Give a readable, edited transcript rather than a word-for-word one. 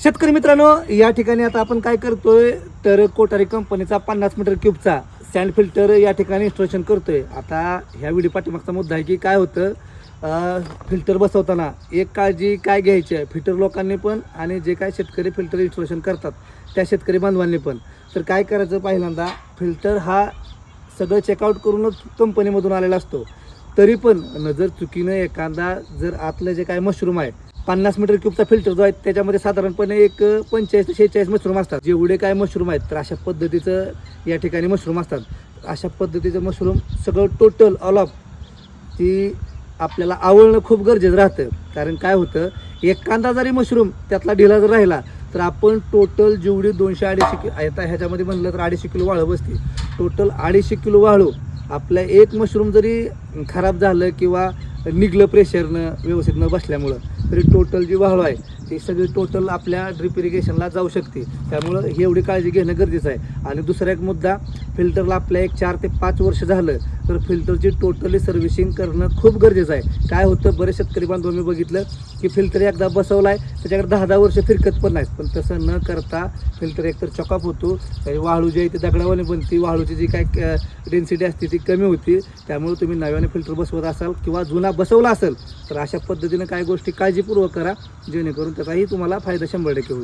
शेतकरी मित्रांनो, या ठिकाणी आता आपण काय करतोय तर कोठारी कंपनीचा 50 मीटर क्यूबचा सँड फिल्टर या ठिकाणी इन्स्टॉलेशन करतोय. आता ह्या व्हिडिओ पाठीमागचा मुद्दा आहे की काय होतं, फिल्टर बसवताना एक काळजी काय घ्यायची आहे फिल्टर लोकांनी पण आणि जे काय शेतकरी फिल्टर इन्स्टॉलेशन करतात त्या शेतकरी बांधवांनी पण. तर काय करायचं, पहिल्यांदा फिल्टर हा सगळं चेकआउट करूनच कंपनीमधून आलेला असतो. तरी पण नजर चुकीनं एखादा जर आतलं जे काय मशरूम आहे 50 मीटर क्यूबचा फिल्टर जो आहे त्याच्यामध्ये साधारणपणे एक 45 ते 46 मशरूम असतात. जेवढे काय मशरूम आहेत तर अशा पद्धतीचं या ठिकाणी मशरूम असतात. अशा पद्धतीचं मशरूम सगळं टोटल ऑल ऑफ ती आपल्याला आवडणं खूप गरजेचं राहतं. कारण काय होतं, एखादा जरी मशरूम त्यातला ढिला जर राहिला तर आपण टोटल जेवढी 200-250 किलो आता ह्याच्यामध्ये म्हणलं तर 250 किलो वाळू बसते. टोटल 250 किलो वाळू आपल्या एक मशरूम जरी खराब झालं किंवा निघलं प्रेशरनं व्यवस्थित न बसल्यामुळं तरी टोटल जी वाळू आहे ती सगळी टोटल आपल्या ड्रिप इरिगेशनला जाऊ शकते. त्यामुळं ही एवढी काळजी घेणं गरजेचं आहे. आणि दुसरा एक मुद्दा, फिल्टरला आपल्या एक 4 ते 5 वर्ष झालं तर फिल्टरची टोटली सर्व्हिसिंग करणं खूप गरजेचं आहे. काय होतं, बरेच शेतकरी बांधव मी बघितलं की फिल्टर एकदा बसवला आहे त्याच्याकडे 10-10 वर्ष फिरकत पण नाहीत. पण तसं न करता फिल्टर एकतर चॉकअप होतो, वाळू जी आहे ती दगडावाने बनती, वाळूची जी काय डेन्सिटी असते ती कमी होती. त्यामुळे तुम्ही नव्याने फिल्टर बसवत असाल किंवा जुना बसवला असेल तर अशा पद्धतीनं काही गोष्टी काळजीपूर्वक करा, जेणेकरून त्याचाही तुम्हाला फायदा 100% होईल.